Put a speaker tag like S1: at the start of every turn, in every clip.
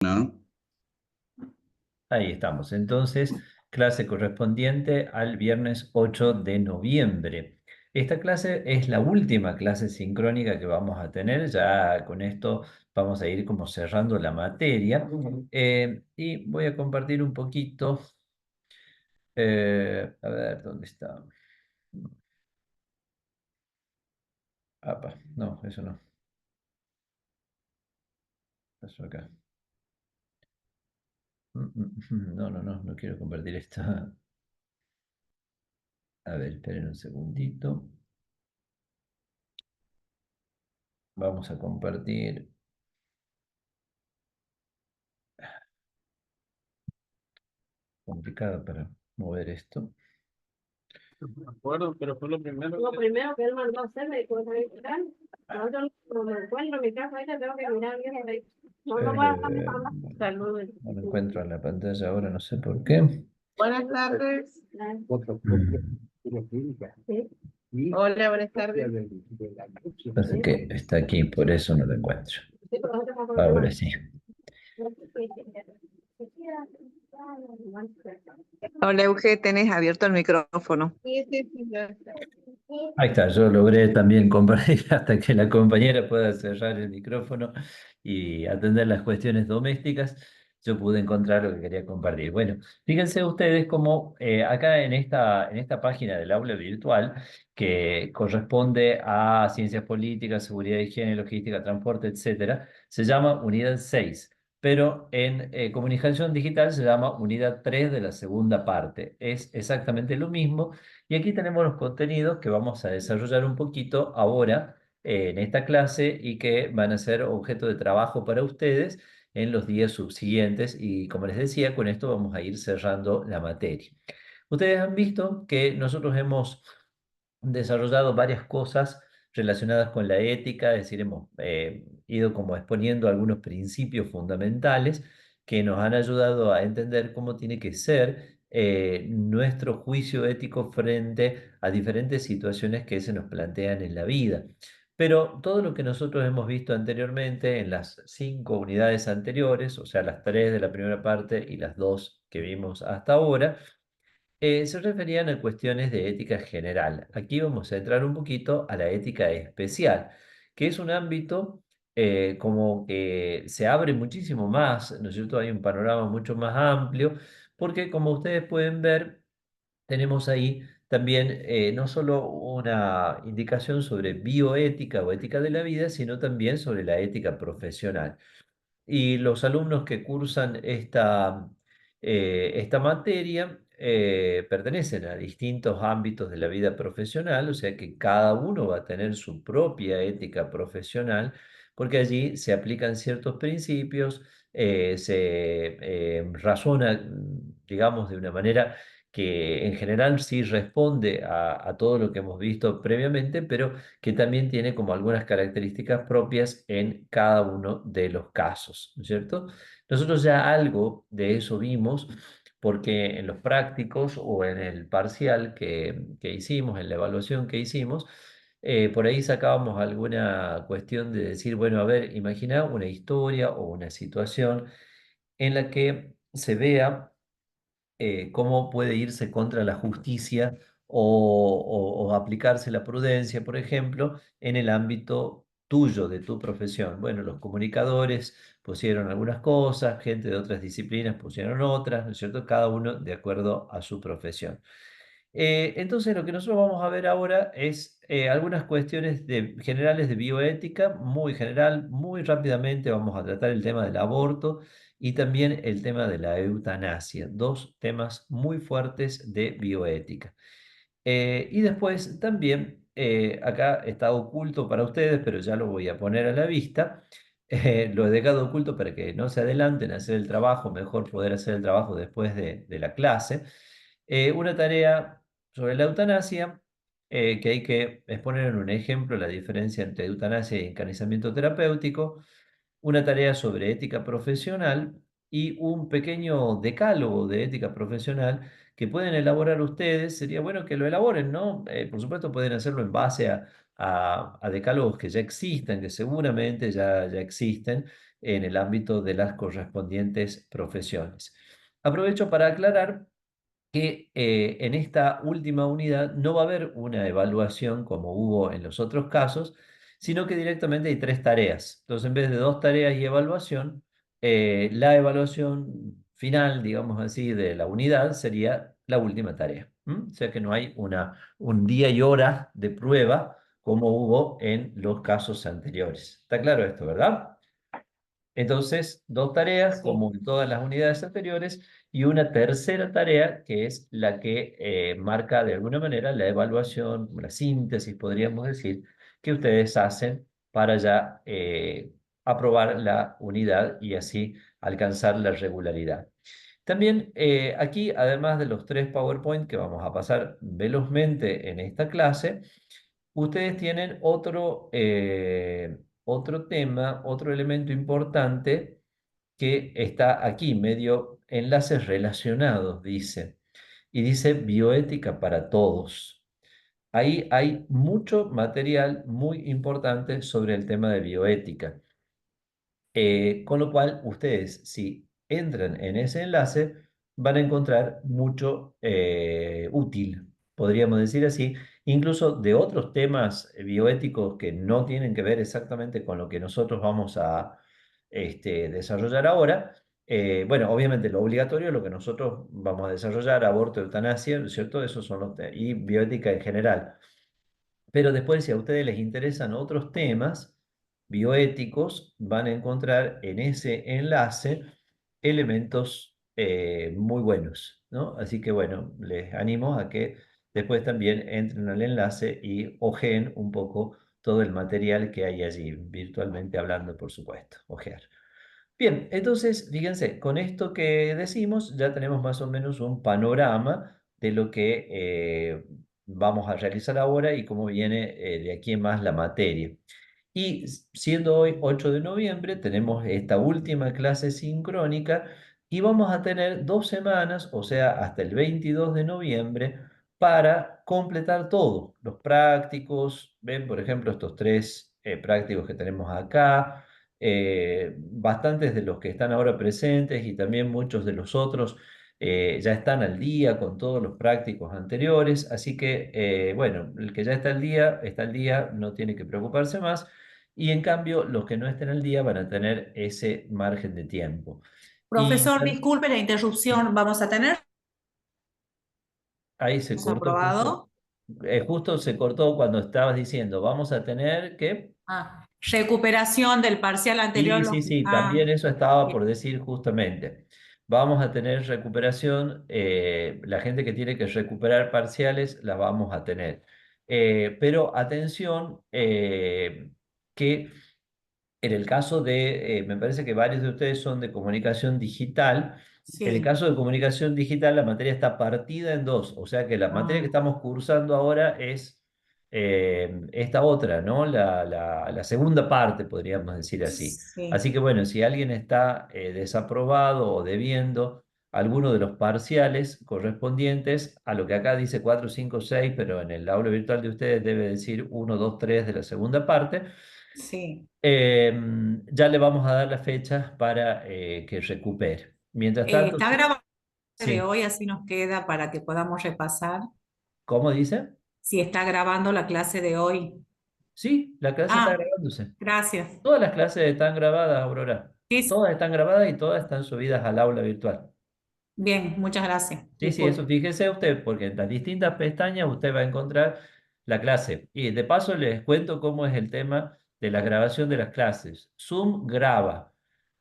S1: ¿No?
S2: Ahí estamos. Entonces, clase correspondiente al viernes 8 de noviembre. Esta clase es la última clase sincrónica que vamos a tener. Ya con esto vamos a ir como cerrando la materia. Y voy a compartir un poquito. A ver, ¿dónde está? Apa, no, eso no. Eso acá. No, no, no, no quiero compartir esto. A ver, esperen un segundito. Vamos a compartir. Complicado para mover esto.
S1: De acuerdo, pero fue lo primero.
S3: Lo primero que él mandó a hacer, me dijo, no, yo no me encuentro en mi casa, ahorita tengo que mirar bien por ahí. No, no voy a estar
S2: Eh,
S3: mirando. Saludos.
S2: no lo encuentro en la pantalla ahora, no sé por qué.
S3: Buenas tardes.
S1: Otra copia
S2: Mm,
S1: de la clínica.
S3: Sí,
S1: Y
S3: hola, buenas
S1: copia
S3: tardes.
S1: de la noche.
S2: Parece
S3: Sí,
S2: que está aquí, por eso no lo encuentro.
S3: sí, pero no te puedo
S2: Ahora
S3: confirmar.
S2: sí.
S4: Hola, Euge, tenés abierto el micrófono.
S3: Sí, sí, sí, ya.
S2: Ahí está, yo logré también compartir hasta que la compañera pueda cerrar el micrófono y atender las cuestiones domésticas. Yo pude encontrar lo que quería compartir. Bueno, fíjense ustedes cómo acá en esta página del aula virtual, que corresponde a ciencias políticas, seguridad, higiene, logística, transporte, etcétera, se llama unidad 6, pero en comunicación digital se llama unidad 3 de la segunda parte. Es exactamente lo mismo. Y aquí tenemos los contenidos que vamos a desarrollar un poquito ahora en esta clase y que van a ser objeto de trabajo para ustedes en los días subsiguientes. Y como les decía, con esto vamos a ir cerrando la materia. Ustedes han visto que nosotros hemos desarrollado varias cosas relacionadas con la ética, es decir, hemos ido como exponiendo algunos principios fundamentales que nos han ayudado a entender cómo tiene que ser nuestro juicio ético frente a diferentes situaciones que se nos plantean en la vida. Pero todo lo que nosotros hemos visto anteriormente en las 5 unidades anteriores, o sea, las 3 de la primera parte y las 2 que vimos hasta ahora, se referían a cuestiones de ética general. Aquí vamos a entrar un poquito a la ética especial, que es un ámbito como que se abre muchísimo más, ¿no es cierto? Hay un panorama mucho más amplio, porque como ustedes pueden ver, tenemos ahí también no solo una indicación sobre bioética o ética de la vida, sino también sobre la ética profesional. Y los alumnos que cursan esta materia pertenecen a distintos ámbitos de la vida profesional, o sea que cada uno va a tener su propia ética profesional, porque allí se aplican ciertos principios, se razona, digamos, de una manera que en general sí responde a todo lo que hemos visto previamente, pero que también tiene como algunas características propias en cada uno de los casos, ¿no es cierto? Nosotros ya algo de eso vimos porque en los prácticos o en el parcial que hicimos, en la evaluación que hicimos, por ahí sacábamos alguna cuestión de decir, bueno, a ver, imagina una historia o una situación en la que se vea cómo puede irse contra la justicia o aplicarse la prudencia, por ejemplo, en el ámbito tuyo, de tu profesión. Bueno, los comunicadores pusieron algunas cosas, gente de otras disciplinas pusieron otras, ¿no es cierto? Cada uno de acuerdo a su profesión. Entonces, lo que nosotros vamos a ver ahora es algunas cuestiones generales de bioética, muy general, muy rápidamente vamos a tratar el tema del aborto y también el tema de la eutanasia, dos temas muy fuertes de bioética. Y después también, acá está oculto para ustedes, pero ya lo voy a poner a la vista. Lo he dejado oculto para que no se adelanten a hacer el trabajo, mejor poder hacer el trabajo después de la clase. Una tarea sobre la eutanasia, que hay que exponer en un ejemplo la diferencia entre eutanasia y encarnizamiento terapéutico, una tarea sobre ética profesional y un pequeño decálogo de ética profesional que pueden elaborar ustedes. Sería bueno que lo elaboren, ¿no? Por supuesto, pueden hacerlo en base a decálogos que ya existan, que seguramente ya existen, en el ámbito de las correspondientes profesiones. Aprovecho para aclarar que en esta última unidad no va a haber una evaluación como hubo en los otros casos, sino que directamente hay 3 tareas. Entonces, en vez de 2 tareas y evaluación, la evaluación final, digamos así, de la unidad sería la última tarea. O sea que no hay un día y hora de prueba como hubo en los casos anteriores. ¿Está claro esto, verdad? Entonces, 2 tareas, como en todas las unidades anteriores, y una tercera tarea, que es la que marca de alguna manera la evaluación, la síntesis, podríamos decir, que ustedes hacen para ya aprobar la unidad y así alcanzar la regularidad. También aquí, además de los 3 PowerPoint que vamos a pasar velozmente en esta clase, ustedes tienen otro tema, otro elemento importante que está aquí, medio enlaces relacionados, dice. Y dice bioética para todos. Ahí hay mucho material muy importante sobre el tema de bioética. Con lo cual, ustedes, si entran en ese enlace, van a encontrar mucho útil, podríamos decir así, incluso de otros temas bioéticos que no tienen que ver exactamente con lo que nosotros vamos a desarrollar ahora. Bueno, obviamente lo obligatorio es lo que nosotros vamos a desarrollar, aborto, eutanasia, ¿no es cierto? Esos son y bioética en general. Pero después, si a ustedes les interesan otros temas bioéticos, van a encontrar en ese enlace elementos muy buenos, ¿no? Así que bueno, les animo a que después también entren al enlace y ojeen un poco todo el material que hay allí, virtualmente hablando, por supuesto, ojear. Bien, entonces, fíjense, con esto que decimos ya tenemos más o menos un panorama de lo que vamos a realizar ahora y cómo viene de aquí en más la materia. Y siendo hoy 8 de noviembre, tenemos esta última clase sincrónica y vamos a tener 2 semanas, o sea, hasta el 22 de noviembre, para completar todo. Los prácticos, ven, por ejemplo, estos 3 prácticos que tenemos acá, bastantes de los que están ahora presentes y también muchos de los otros ya están al día con todos los prácticos anteriores, así que, bueno, el que ya está al día, no tiene que preocuparse más, y en cambio, los que no estén al día van a tener ese margen de tiempo. Y
S5: Profesor, disculpe la interrupción. Vamos a tener
S2: ahí se cortó
S5: aprobado.
S2: justo se cortó cuando estabas diciendo, vamos a tener que...
S5: Recuperación del parcial anterior.
S2: Sí, también eso estaba por
S5: bien.
S2: decir justamente. Vamos a tener recuperación, la gente que tiene que recuperar parciales la vamos a tener. Pero atención, que en el caso de, me parece que varios de ustedes son de comunicación digital. En el
S5: Sí.
S2: caso de comunicación digital, la materia está partida en dos. O sea que la materia que estamos cursando ahora es esta otra, ¿no? La segunda parte, podríamos decir así.
S5: Sí.
S2: Así que bueno, si alguien está desaprobado o debiendo alguno de los parciales correspondientes a lo que acá dice 4, 5, 6, pero en el aula virtual de ustedes debe decir 1, 2, 3 de la segunda parte.
S5: Sí.
S2: Ya le vamos a dar las fechas para que recupere. Mientras tanto,
S5: Está grabado de
S2: sí.
S5: hoy, así nos queda para que podamos repasar.
S2: ¿Cómo dice?
S5: Si está grabando la clase de hoy.
S2: Sí, la clase está grabándose.
S5: Gracias.
S2: Todas las clases están grabadas, Aurora.
S5: Sí,
S2: Todas están grabadas y todas están subidas al aula virtual.
S5: bien, muchas gracias.
S2: Sí, eso
S5: Disculpe.
S2: fíjese usted, porque en las distintas pestañas usted va a encontrar la clase. Y de paso les cuento cómo es el tema de la grabación de las clases. Zoom graba.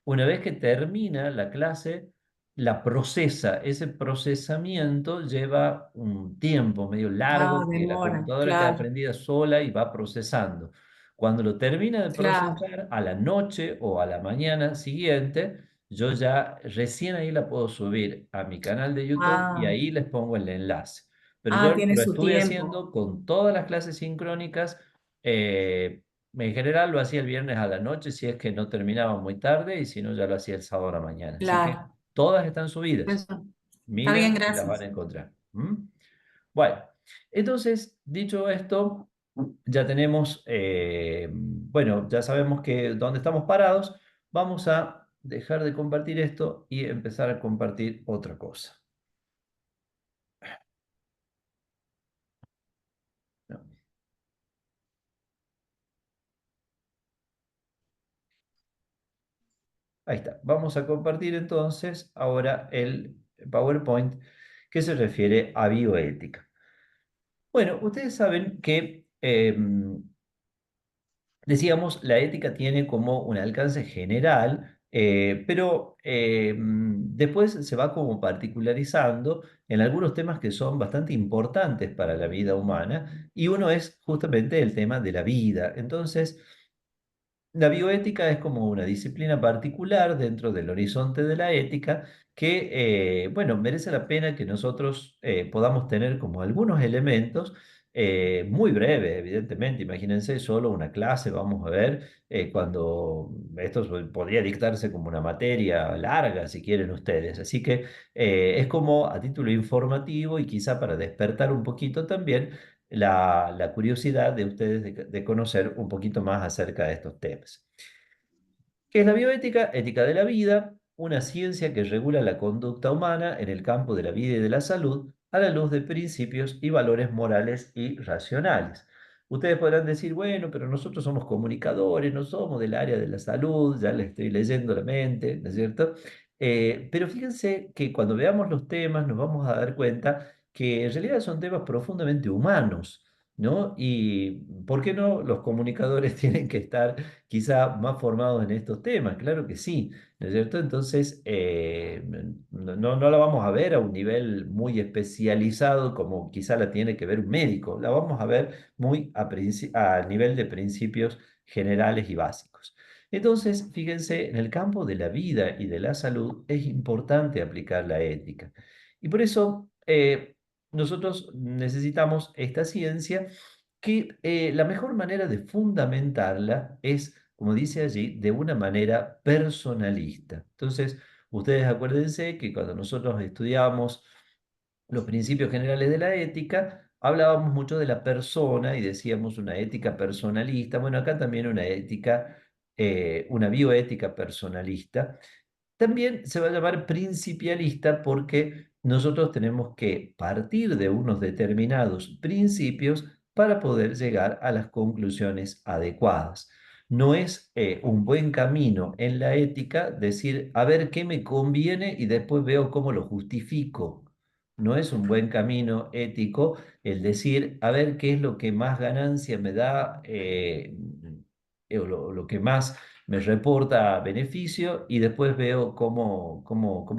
S2: Una vez que termina la clase, la procesa. Ese procesamiento lleva un tiempo medio largo que la
S5: Demora,
S2: computadora queda
S5: claro,
S2: prendida sola y va procesando. Cuando lo termina de
S5: claro.
S2: procesar, a la noche o a la mañana siguiente, yo ya recién ahí la puedo subir a mi canal de YouTube y ahí les pongo el enlace. Pero yo
S5: Tiene
S2: lo
S5: su
S2: estuve
S5: tiempo.
S2: haciendo con todas las clases sincrónicas. En general lo hacía el viernes a la noche si es que no terminaba muy tarde y si no ya lo hacía el sábado a la mañana. Así que
S5: Claro.
S2: todas están subidas.
S5: Eso. Está bien,
S2: Miren y las van a
S5: gracias.
S2: encontrar. Bueno, entonces, dicho esto, ya tenemos, bueno, ya sabemos que dónde estamos parados. vamos a dejar de compartir esto y empezar a compartir otra cosa. No. Ahí está. Vamos a compartir entonces ahora el PowerPoint que se refiere a bioética. Bueno, ustedes saben que, decíamos, la ética tiene como un alcance general, pero después se va como particularizando en algunos temas que son bastante importantes para la vida humana, y uno es justamente el tema de la vida. Entonces, la bioética es como una disciplina particular dentro del horizonte de la ética que, bueno, merece la pena que nosotros podamos tener como algunos elementos muy breves, evidentemente. Imagínense solo una clase, vamos a ver, cuando esto podría dictarse como una materia larga, si quieren ustedes. Así que es como a título informativo y quizá para despertar un poquito también la curiosidad de ustedes de conocer un poquito más acerca de estos temas. ¿Qué es la bioética? Ética de la vida, una ciencia que regula la conducta humana en el campo de la vida y de la salud a la luz de principios y valores morales y racionales. Ustedes podrán decir, bueno, pero nosotros somos comunicadores, no somos del área de la salud, ya les estoy leyendo la mente, ¿no es cierto? Pero fíjense que cuando veamos los temas nos vamos a dar cuenta que en realidad son temas profundamente humanos, ¿no? Y ¿por qué no los comunicadores tienen que estar quizá más formados en estos temas? Claro que sí, ¿no es cierto? Entonces, no la vamos a ver a un nivel muy especializado como quizá la tiene que ver un médico, la vamos a ver muy a nivel de principios generales y básicos. Entonces, fíjense, en el campo de la vida y de la salud es importante aplicar la ética. Y por eso nosotros necesitamos esta ciencia que la mejor manera de fundamentarla es, como dice allí, de una manera personalista. Entonces, ustedes acuérdense que cuando nosotros estudiamos los principios generales de la ética, hablábamos mucho de la persona y decíamos una ética personalista. Bueno, acá también una ética, una bioética personalista. También se va a llamar principialista porque nosotros tenemos que partir de unos determinados principios para poder llegar a las conclusiones adecuadas. No es un buen camino en la ética decir, a ver qué me conviene y después veo cómo lo justifico. No es un buen camino ético el decir, a ver qué es lo que más ganancia me da, o lo que más me reporta beneficio y después veo cómo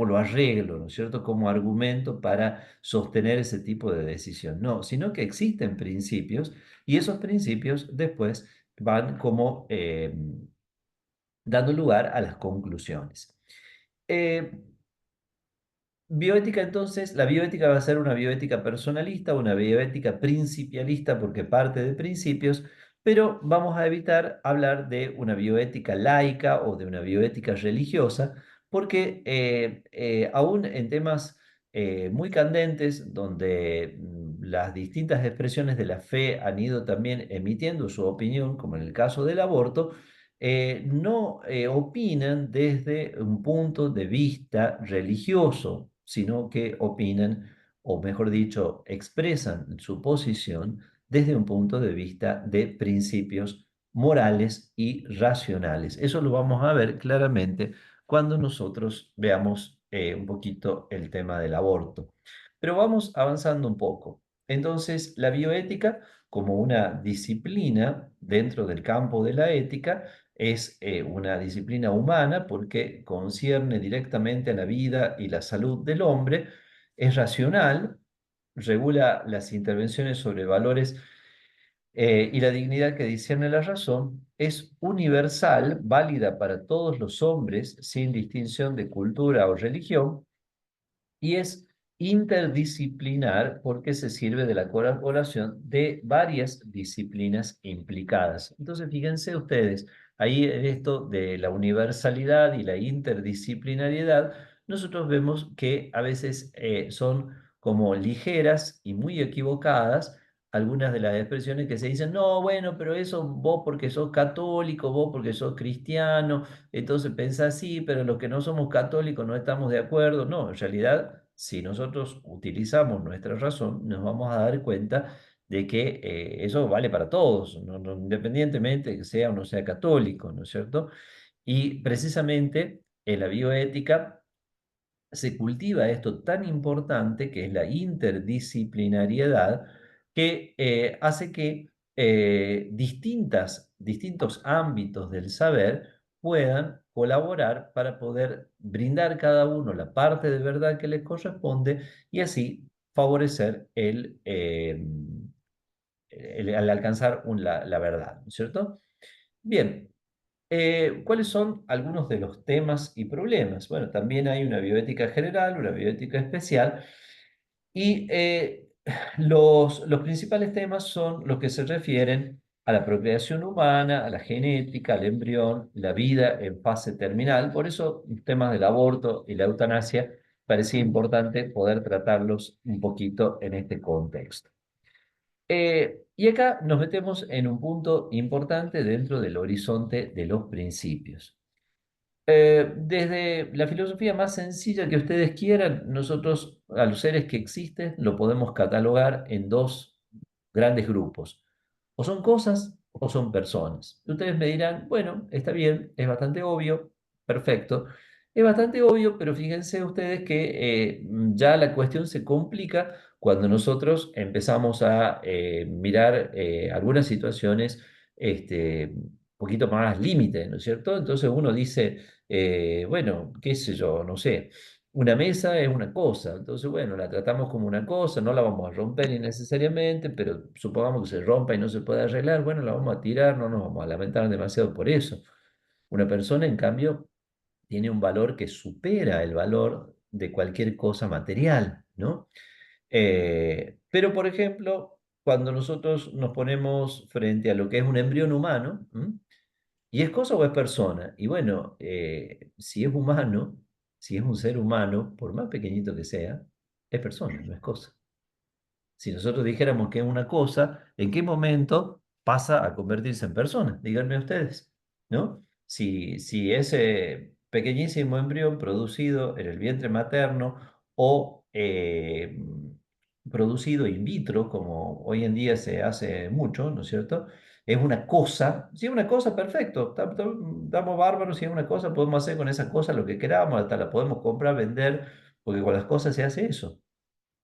S2: lo arreglo, ¿no es cierto? Como argumento para sostener ese tipo de decisión. No, sino que existen principios y esos principios después van como dando lugar a las conclusiones. Eh, Bioética, entonces, la bioética va a ser una bioética personalista, una bioética principialista porque parte de principios, pero vamos a evitar hablar de una bioética laica o de una bioética religiosa, porque aún en temas muy candentes, donde las distintas expresiones de la fe han ido también emitiendo su opinión, como en el caso del aborto, no opinan desde un punto de vista religioso, sino que opinan, o mejor dicho, expresan su posición desde un punto de vista de principios morales y racionales. Eso lo vamos a ver claramente cuando nosotros veamos un poquito el tema del aborto. Pero vamos avanzando un poco. Entonces, la bioética, como una disciplina dentro del campo de la ética, es una disciplina humana porque concierne directamente a la vida y la salud del hombre, es racional, regula las intervenciones sobre valores y la dignidad que discierne la razón, es universal, válida para todos los hombres sin distinción de cultura o religión, y es interdisciplinar porque se sirve de la colaboración de varias disciplinas implicadas. Entonces, fíjense ustedes, ahí en esto de la universalidad y la interdisciplinariedad, nosotros vemos que a veces son como ligeras y muy equivocadas algunas de las expresiones que se dicen, no, bueno, pero eso vos porque sos católico, vos porque sos cristiano, entonces pensás así, pero los que no somos católicos no estamos de acuerdo. No, en realidad, si nosotros utilizamos nuestra razón, nos vamos a dar cuenta de que eso vale para todos, independientemente de que sea o no sea católico, ¿no es cierto? Y precisamente en la bioética se cultiva esto tan importante que es la interdisciplinariedad, que hace que distintos ámbitos del saber puedan colaborar para poder brindar cada uno la parte de verdad que les corresponde y así favorecer al alcanzar la verdad, ¿no es cierto? Bien, ¿cuáles son algunos de los temas y problemas? Bueno, también hay una bioética general, una bioética especial, y los principales temas son los que se refieren a la procreación humana, a la genética, al embrión, la vida en fase terminal. Por eso, los temas del aborto y la eutanasia parecía importante poder tratarlos un poquito en este contexto. Y acá nos metemos en un punto importante dentro del horizonte de los principios. Desde la filosofía más sencilla que ustedes quieran, nosotros a los seres que existen lo podemos catalogar en dos grandes grupos. O son cosas o son personas. Ustedes me dirán, bueno, está bien, es bastante obvio, perfecto. Es bastante obvio, pero fíjense ustedes que ya la cuestión se complica cuando nosotros empezamos a mirar algunas situaciones un poquito más límite, ¿no es cierto? Entonces uno dice, bueno, qué sé yo, no sé, una mesa es una cosa, entonces bueno, la tratamos como una cosa, no la vamos a romper innecesariamente, pero supongamos que se rompa y no se puede arreglar, bueno, la vamos a tirar, no nos vamos a lamentar demasiado por eso. Una persona, en cambio, tiene un valor que supera el valor de cualquier cosa material, ¿no? Pero, por ejemplo, cuando nosotros nos ponemos frente a lo que es un embrión humano, ¿m? ¿Y es cosa o es persona? Y bueno, si es humano, si es un ser humano, por más pequeñito que sea, es persona, no es cosa. Si nosotros dijéramos que es una cosa, ¿en qué momento pasa a convertirse en persona? Díganme ustedes, ¿no? Si ese pequeñísimo embrión producido en el vientre materno o producido in vitro, como hoy en día se hace mucho, ¿no es cierto? Es una cosa, si es una cosa, perfecto, estamos bárbaros, si es una cosa, podemos hacer con esa cosa lo que queramos, hasta la podemos comprar, vender, porque con las cosas se hace eso.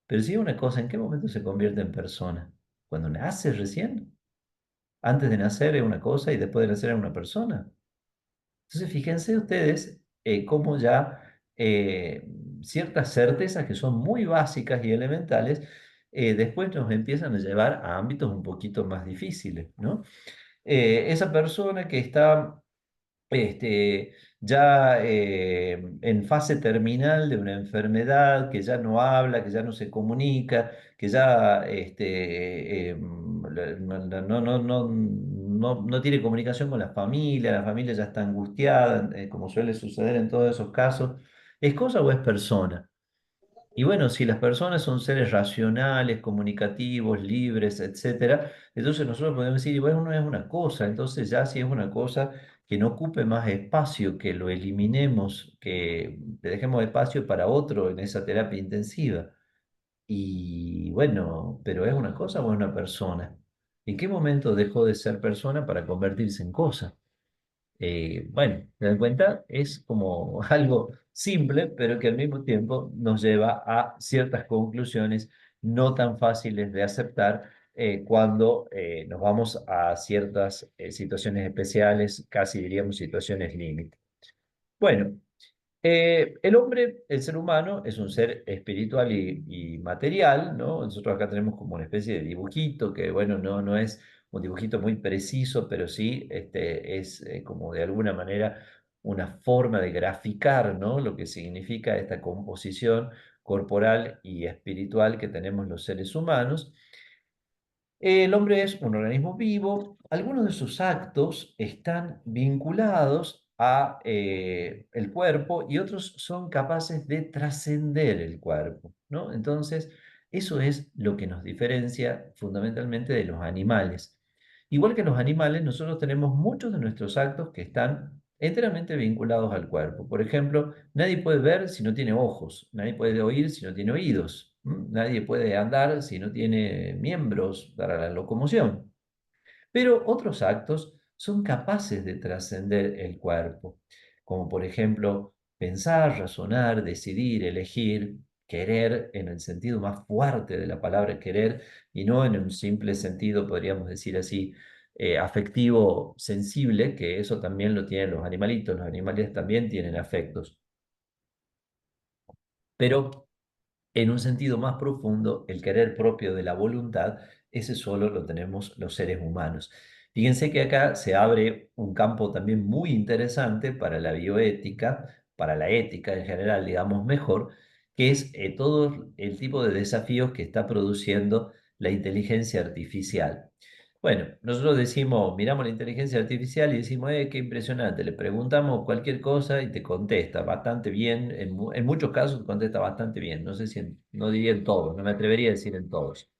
S2: Pero si es una cosa, ¿en qué momento se convierte en persona? ¿Cuando nace recién? Antes de nacer es una cosa y después de nacer es una persona. Entonces, fíjense ustedes cómo ya ciertas certezas que son muy básicas y elementales, después nos empiezan a llevar a ámbitos un poquito más difíciles, ¿no? Esa persona que está este, ya en fase terminal de una enfermedad, que ya no habla, que ya no se comunica, que ya no tiene comunicación con la familia ya está angustiada, como suele suceder en todos esos casos. ¿Es cosa o es persona? Y bueno, si las personas son seres racionales, comunicativos, libres, etcétera, entonces nosotros podemos decir, bueno, no es una cosa, entonces ya si es una cosa que no ocupe más espacio, que lo eliminemos, que le dejemos espacio para otro en esa terapia intensiva. Y bueno, pero ¿es una cosa o es una persona? ¿En qué momento dejó de ser persona para convertirse en cosa? Bueno, te das cuenta, es como algo simple, pero que al mismo tiempo nos lleva a ciertas conclusiones no tan fáciles de aceptar cuando nos vamos a ciertas situaciones especiales, casi diríamos situaciones límite. Bueno, el hombre, el ser humano, es un ser espiritual y material, ¿no? Nosotros acá tenemos como una especie de dibujito que, bueno, no es un dibujito muy preciso, pero sí es como de alguna manera una forma de graficar, ¿no? Lo que significa esta composición corporal y espiritual que tenemos los seres humanos. El hombre es un organismo vivo. Algunos de sus actos están vinculados a el cuerpo y otros son capaces de trascender el cuerpo, ¿no? Entonces, Eso es lo que nos diferencia fundamentalmente de los animales. Igual que los animales, nosotros tenemos muchos de nuestros actos que están enteramente vinculados al cuerpo. Por ejemplo, nadie puede ver si no tiene ojos, nadie puede oír si no tiene oídos, nadie puede andar si no tiene miembros para la locomoción. Pero otros actos son capaces de trascender el cuerpo, como por ejemplo pensar, razonar, decidir, elegir, querer en el sentido más fuerte de la palabra querer y no en un simple sentido, podríamos decir así, afectivo, sensible, que eso también lo tienen los animalitos. Los animales también tienen afectos. Pero en un sentido más profundo, el querer propio de la voluntad, ese solo lo tenemos los seres humanos. Fíjense que acá se abre un campo también muy interesante para la bioética, para la ética en general, digamos mejor, que es todo el tipo de desafíos que está produciendo la inteligencia artificial. Bueno, nosotros decimos, miramos la inteligencia artificial y decimos, qué impresionante, le preguntamos cualquier cosa y te contesta bastante bien, en muchos casos contesta bastante bien, no sé si no diría en todos, no me atrevería a decir en todos.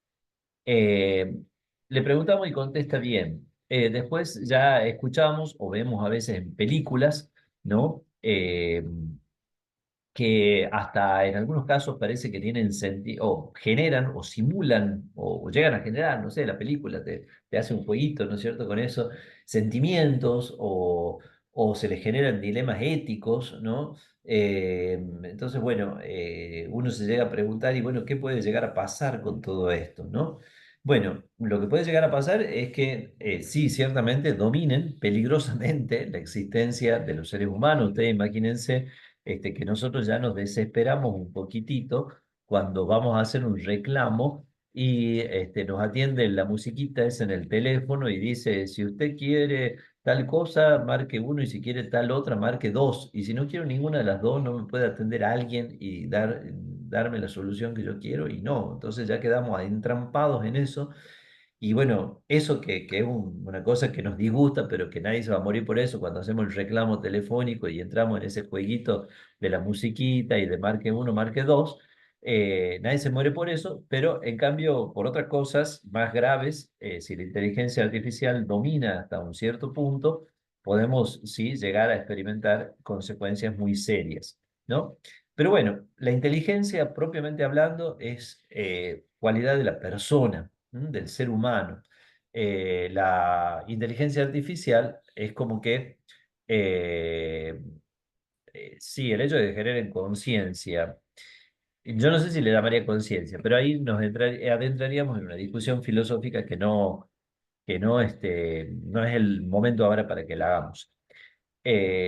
S2: Eh, Le preguntamos y contesta bien. Después ya escuchamos o vemos a veces en películas, ¿no? Que hasta en algunos casos parece que tienen sentido, o generan, o simulan, o llegan a generar, no sé, la película te hace un jueguito, ¿no es cierto?, con eso, sentimientos, o se les generan dilemas éticos, ¿no? Entonces, bueno, uno se llega a preguntar, y bueno, ¿qué puede llegar a pasar con todo esto, ¿no? Bueno, lo que puede llegar a pasar es que sí, ciertamente dominen peligrosamente la existencia de los seres humanos. Ustedes imagínense que nosotros ya nos desesperamos un poquitito cuando vamos a hacer un reclamo y nos atiende la musiquita esa en el teléfono y dice, si usted quiere tal cosa, marque uno y si quiere tal otra, marque dos. Y si no quiero ninguna de las dos, no me puede atender a alguien y darme la solución que yo quiero y no. Entonces ya quedamos entrampados en eso y bueno, eso que es una cosa que nos disgusta, pero que nadie se va a morir por eso, cuando hacemos el reclamo telefónico y entramos en ese jueguito de la musiquita y de marque uno, marque dos, nadie se muere por eso, pero en cambio, por otras cosas más graves, si la inteligencia artificial domina hasta un cierto punto, podemos sí llegar a experimentar consecuencias muy serias, ¿no? Pero bueno, la inteligencia propiamente hablando es cualidad de la persona, del ser humano. La inteligencia artificial es como que, eh, sí, el hecho de que generen conciencia, yo no sé si le llamaría conciencia, pero ahí nos adentraríamos en una discusión filosófica que no es el momento ahora para que la hagamos.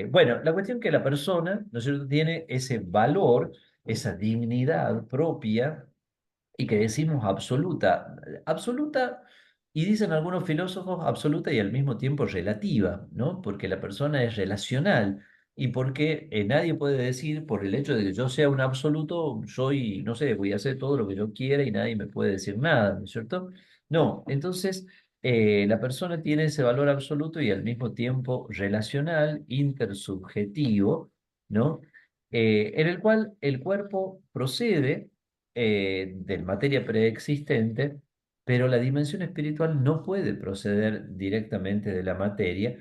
S2: Bueno, la cuestión que la persona, ¿no es cierto?, tiene ese valor, esa dignidad propia y que decimos absoluta. Absoluta, y dicen algunos filósofos, absoluta y al mismo tiempo relativa, ¿no? Porque la persona es relacional y porque nadie puede decir, por el hecho de que yo sea un absoluto, soy, no sé, voy a hacer todo lo que yo quiera y nadie me puede decir nada, ¿no es cierto? No, entonces la persona tiene ese valor absoluto y al mismo tiempo relacional, intersubjetivo, ¿no? En el cual el cuerpo procede de materia preexistente, pero la dimensión espiritual no puede proceder directamente de la materia.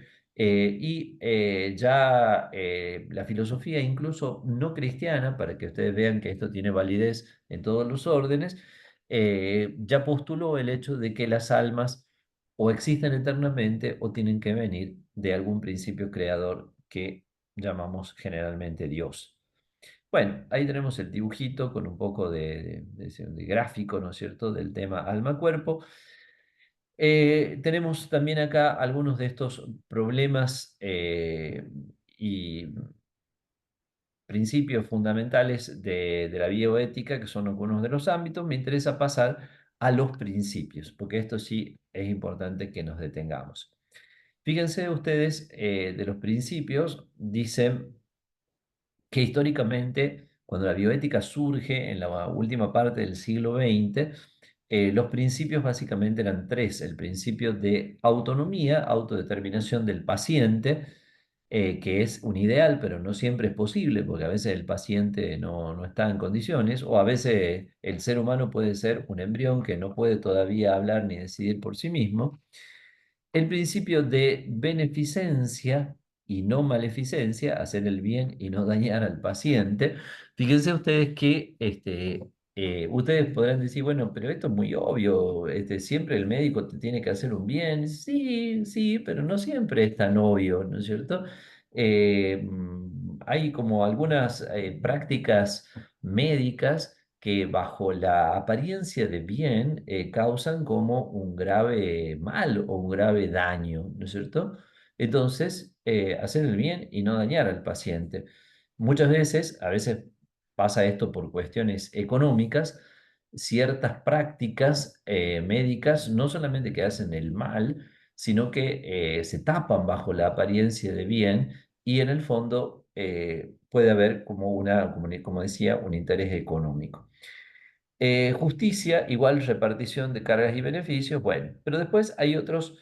S2: La filosofía incluso no cristiana, para que ustedes vean que esto tiene validez en todos los órdenes, ya postuló el hecho de que las almas o existen eternamente o tienen que venir de algún principio creador que llamamos generalmente Dios. Bueno, ahí tenemos el dibujito con un poco de gráfico, ¿no es cierto?, del tema alma-cuerpo. Tenemos también acá algunos de estos problemas y principios fundamentales de la bioética, que son algunos de los ámbitos. Me interesa pasar a los principios, porque esto sí es importante que nos detengamos. Fíjense ustedes, de los principios, dicen que históricamente, cuando la bioética surge en la última parte del siglo XX, los principios básicamente eran tres: el principio de autonomía, autodeterminación del paciente, que es un ideal, pero no siempre es posible, porque a veces el paciente no está en condiciones, o a veces el ser humano puede ser un embrión que no puede todavía hablar ni decidir por sí mismo. El principio de beneficencia y no maleficencia, hacer el bien y no dañar al paciente. Fíjense ustedes que ustedes podrán decir, bueno, pero esto es muy obvio, siempre el médico te tiene que hacer un bien. Sí, sí, pero no siempre es tan obvio, ¿no es cierto? Hay como algunas prácticas médicas que bajo la apariencia de bien causan como un grave mal o un grave daño, ¿no es cierto? Entonces, hacer el bien y no dañar al paciente. Muchas veces, a veces pasa esto por cuestiones económicas, ciertas prácticas médicas no solamente que hacen el mal, sino que se tapan bajo la apariencia de bien y en el fondo puede haber como como decía, un interés económico. Justicia igual repartición de cargas y beneficios, bueno, pero después hay otros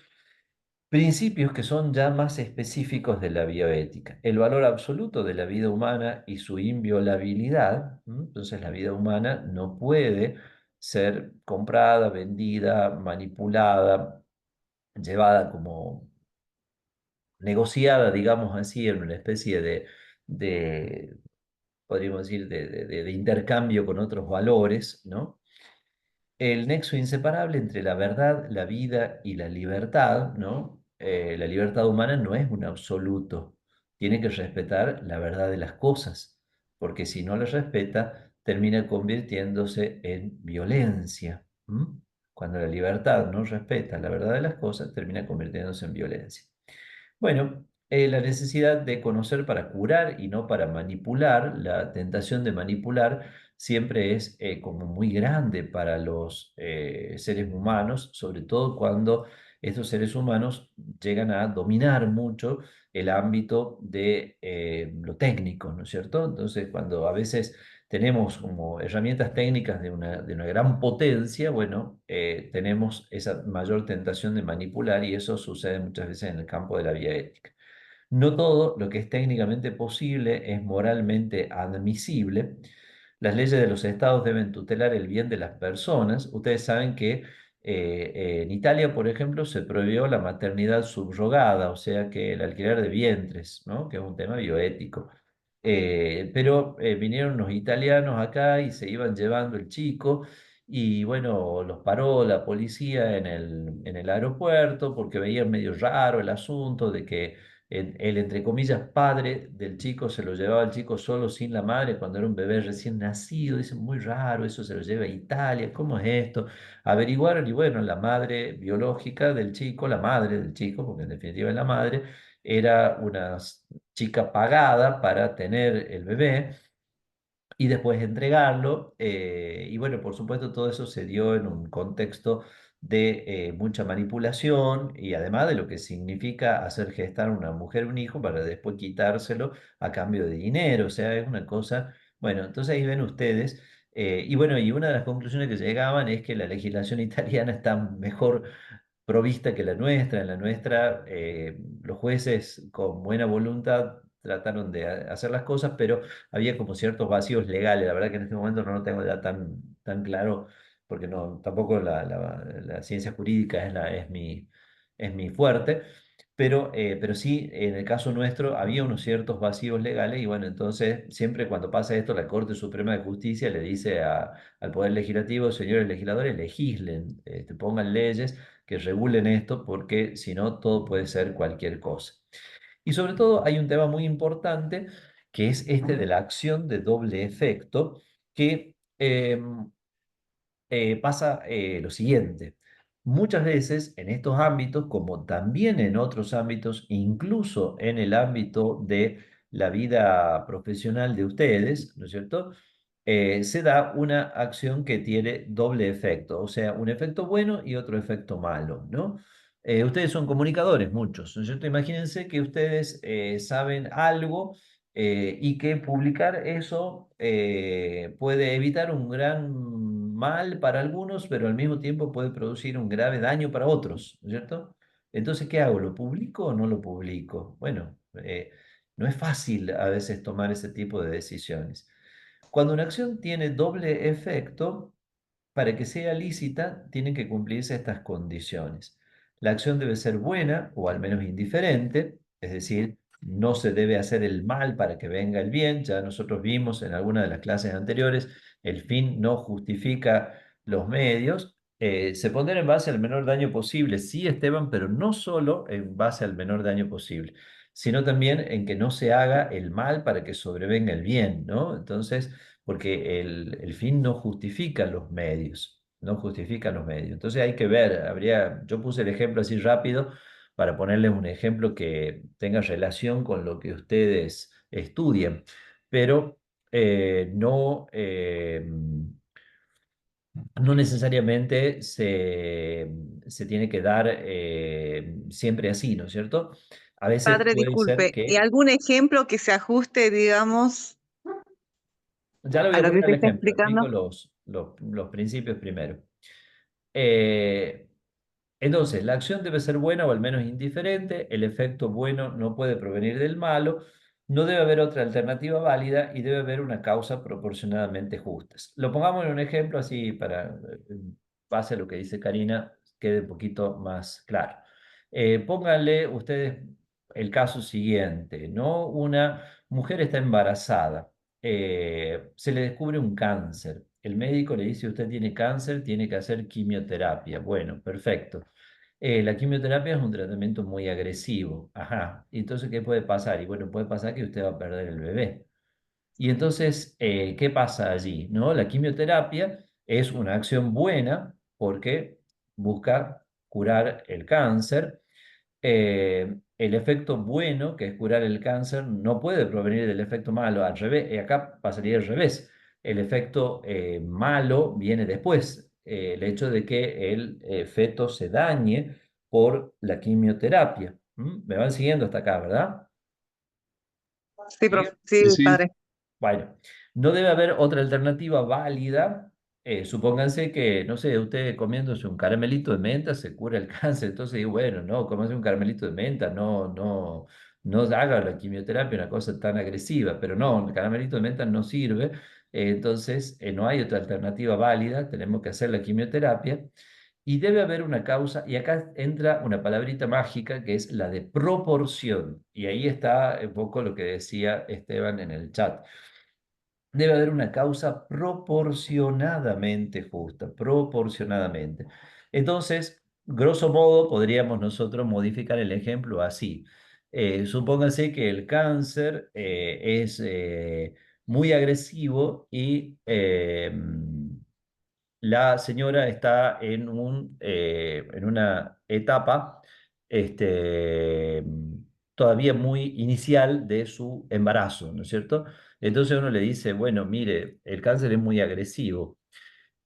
S2: principios que son ya más específicos de la bioética. El valor absoluto de la vida humana y su inviolabilidad. Entonces la vida humana no puede ser comprada, vendida, manipulada, llevada como negociada, digamos así, en una especie de podríamos decir, de intercambio con otros valores, ¿no? El nexo inseparable entre la verdad, la vida y la libertad, ¿no? La libertad humana no es un absoluto, tiene que respetar la verdad de las cosas, porque si no lo respeta, termina convirtiéndose en violencia. Cuando la libertad no respeta la verdad de las cosas, termina convirtiéndose en violencia. Bueno, la necesidad de conocer para curar y no para manipular, la tentación de manipular siempre es como muy grande para los seres humanos, sobre todo cuando estos seres humanos llegan a dominar mucho el ámbito de lo técnico, ¿no es cierto? Entonces, cuando a veces tenemos como herramientas técnicas de una gran potencia, bueno, tenemos esa mayor tentación de manipular y eso sucede muchas veces en el campo de la bioética. No todo lo que es técnicamente posible es moralmente admisible. Las leyes de los estados deben tutelar el bien de las personas. Ustedes saben que en Italia, por ejemplo, se prohibió la maternidad subrogada, o sea que el alquiler de vientres, ¿no? Que es un tema bioético. Pero vinieron los italianos acá y se iban llevando el chico y bueno, los paró la policía en el aeropuerto porque veían medio raro el asunto de que el, entre comillas, padre del chico se lo llevaba al chico solo sin la madre cuando era un bebé recién nacido. Dicen, muy raro, eso se lo lleva a Italia, ¿cómo es esto? Averiguaron y bueno, la madre biológica del chico, la madre del chico, porque en definitiva es la madre, era una chica pagada para tener el bebé y después entregarlo. Y bueno, por supuesto, todo eso se dio en un contexto de mucha manipulación y además de lo que significa hacer gestar a una mujer un hijo para después quitárselo a cambio de dinero. O sea, es una cosa, bueno, entonces ahí ven ustedes. Y bueno, y una de las conclusiones que llegaban es que la legislación italiana está mejor provista que la nuestra. En la nuestra, los jueces con buena voluntad trataron de hacer las cosas, pero había como ciertos vacíos legales. La verdad que en este momento no lo tengo ya tan claro, porque no, tampoco la ciencia jurídica es mi fuerte, pero sí, en el caso nuestro había unos ciertos vacíos legales y bueno, entonces siempre cuando pasa esto, la Corte Suprema de Justicia le dice al Poder Legislativo, señores legisladores, legislen, pongan leyes que regulen esto, porque si no, todo puede ser cualquier cosa. Y sobre todo hay un tema muy importante que es este de la acción de doble efecto, que pasa lo siguiente. Muchas veces en estos ámbitos, como también en otros ámbitos, incluso en el ámbito de la vida profesional de ustedes, ¿no es cierto? Se da una acción que tiene doble efecto, o sea, un efecto bueno y otro efecto malo, ¿no? Ustedes son comunicadores, muchos, ¿no es cierto? Imagínense que ustedes saben algo y que publicar eso puede evitar un gran mal para algunos, pero al mismo tiempo puede producir un grave daño para otros, ¿no es cierto? Entonces, ¿qué hago? ¿Lo publico o no lo publico? Bueno, No es fácil a veces tomar ese tipo de decisiones. Cuando una acción tiene doble efecto, para que sea lícita, tienen que cumplirse estas condiciones. La acción debe ser buena o al menos indiferente, es decir, no se debe hacer el mal para que venga el bien. Ya nosotros vimos en alguna de las clases anteriores, el fin no justifica los medios. Se pondrá en base al menor daño posible, sí, Esteban, pero no solo en base al menor daño posible, sino también en que no se haga el mal para que sobrevenga el bien, ¿no? Entonces, porque el fin no justifica los medios, no justifica los medios. Entonces hay que ver, yo puse el ejemplo así rápido para ponerles un ejemplo que tenga relación con lo que ustedes estudian, pero no necesariamente se tiene que dar siempre así, ¿no es cierto? A veces
S4: Padre,
S2: puede ser
S4: disculpe, ¿y
S2: que,
S4: algún ejemplo que se ajuste, digamos,
S2: ya le voy
S4: a
S2: a
S4: lo que
S2: poner
S4: usted
S2: el
S4: está
S2: ejemplo, explico
S4: explicando?
S2: los principios primero. Eh, Entonces, la acción debe ser buena o al menos indiferente, el efecto bueno no puede provenir del malo, no debe haber otra alternativa válida y debe haber una causa proporcionadamente justa. Lo pongamos en un ejemplo así para, en base a lo que dice Karina, quede un poquito más claro. Pónganle ustedes el caso siguiente, ¿no? Una mujer está embarazada, se le descubre un cáncer. El médico le dice, usted tiene cáncer, tiene que hacer quimioterapia. Bueno, perfecto. La quimioterapia es un tratamiento muy agresivo. Ajá. Entonces, ¿qué puede pasar? Y bueno, puede pasar que usted va a perder el bebé. Y entonces, ¿qué pasa allí? ¿No? La quimioterapia es una acción buena porque busca curar el cáncer. El efecto bueno, que es curar el cáncer, no puede provenir del efecto malo. Al revés, acá pasaría al revés. El efecto malo viene después. El hecho de que el feto se dañe por la quimioterapia. ¿Mm? ¿Me van siguiendo hasta acá, verdad?
S4: Sí,
S2: ¿Sí?
S4: sí,
S6: Sí, sí.
S4: padre.
S2: Bueno, no debe haber otra alternativa válida. Supónganse que, no sé, usted comiéndose un caramelito de menta se cura el cáncer. Entonces, digo, bueno, no, comerse un caramelito de menta, no haga la quimioterapia una cosa tan agresiva. Pero no, el caramelito de menta no sirve. Entonces, no hay otra alternativa válida. Tenemos que hacer la quimioterapia. Y debe haber una causa, y acá entra una palabrita mágica que es la de proporción. Y ahí está un poco lo que decía Esteban en el chat. Debe haber una causa proporcionadamente justa, proporcionadamente. Entonces, grosso modo, podríamos nosotros modificar el ejemplo así. Supóngase que el cáncer es muy agresivo y la señora está en una etapa este, todavía muy inicial de su embarazo, ¿no es cierto? Entonces uno le dice, bueno, mire, el cáncer es muy agresivo,